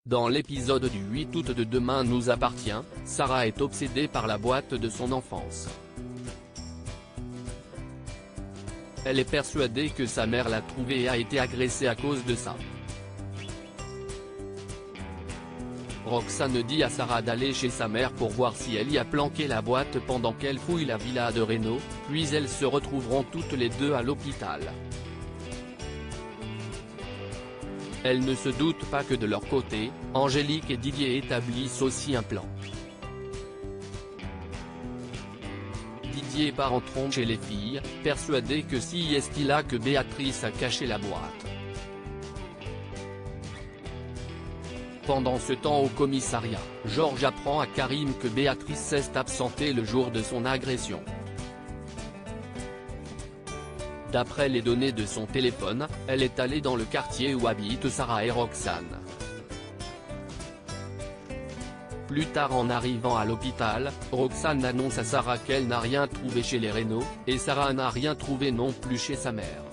Dans l'épisode du 8 août de Demain nous appartient, Sarah est obsédée par la boîte de son enfance. Elle est persuadée que sa mère l'a trouvée et a été agressée à cause de ça. Roxane dit à Sarah d'aller chez sa mère pour voir si elle y a planqué la boîte pendant qu'elle fouille la villa de Reno, puis elles se retrouveront toutes les deux à l'hôpital. Elles ne se doutent pas que de leur côté, Angélique et Didier établissent aussi un plan. Didier part en trompe chez les filles, persuadé que si est là que Béatrice a caché la boîte. Pendant ce temps au commissariat, Georges apprend à Karim que Béatrice s'est absentée le jour de son agression. D'après les données de son téléphone, elle est allée dans le quartier où habitent Sarah et Roxane. Plus tard en arrivant à l'hôpital, Roxane annonce à Sarah qu'elle n'a rien trouvé chez les Reno, et Sarah n'a rien trouvé non plus chez sa mère.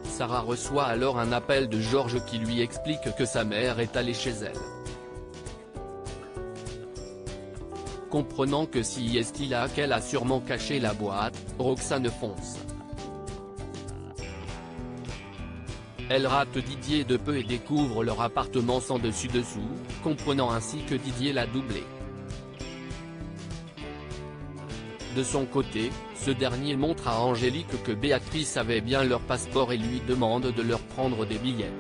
Sarah reçoit alors un appel de Georges qui lui explique que sa mère est allée chez elle. Comprenant que si est là qu'elle a sûrement caché la boîte, Roxane fonce. Elle rate Didier de peu et découvre leur appartement sans dessus-dessous, comprenant ainsi que Didier l'a doublé. De son côté, ce dernier montre à Angélique que Béatrice avait bien leur passeport et lui demande de leur prendre des billets.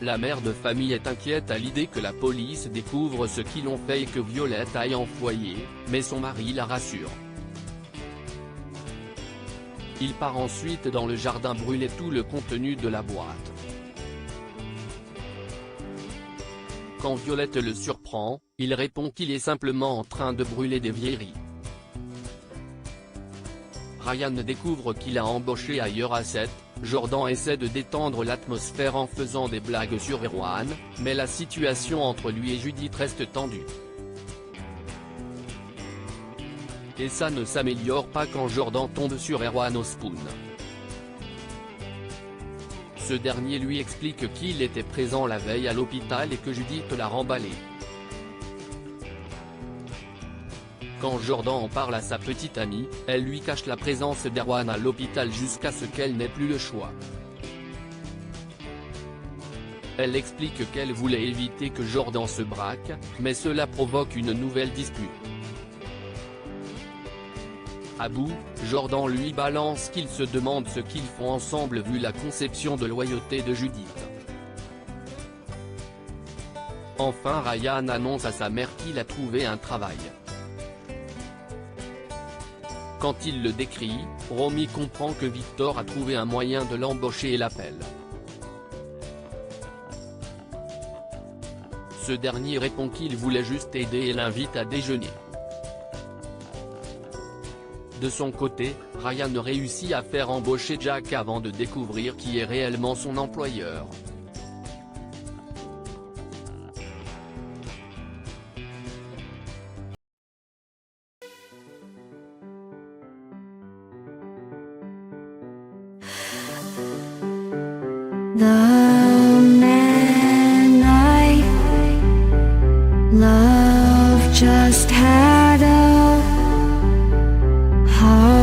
La mère de famille est inquiète à l'idée que la police découvre ce qu'ils ont fait et que Violette aille en foyer, mais son mari la rassure. Il part ensuite dans le jardin brûler tout le contenu de la boîte. Quand Violette le surprend, il répond qu'il est simplement en train de brûler des vieilleries. Ryan découvre qu'il a embauché ailleurs à 7, Jordan essaie de détendre l'atmosphère en faisant des blagues sur Erwan, mais la situation entre lui et Judith reste tendue. Et ça ne s'améliore pas quand Jordan tombe sur Erwan au spoon. Ce dernier lui explique qu'il était présent la veille à l'hôpital et que Judith l'a remballé. Quand Jordan en parle à sa petite amie, elle lui cache la présence d'Erwan à l'hôpital jusqu'à ce qu'elle n'ait plus le choix. Elle explique qu'elle voulait éviter que Jordan se braque, mais cela provoque une nouvelle dispute. À bout, Jordan lui balance qu'il se demande ce qu'ils font ensemble vu la conception de loyauté de Judith. Enfin Ryan annonce à sa mère qu'il a trouvé un travail. Quand il le décrit, Romy comprend que Victor a trouvé un moyen de l'embaucher et l'appelle. Ce dernier répond qu'il voulait juste aider et l'invite à déjeuner. De son côté, Ryan réussit à faire embaucher Jack avant de découvrir qui est réellement son employeur. The man I love just had a heart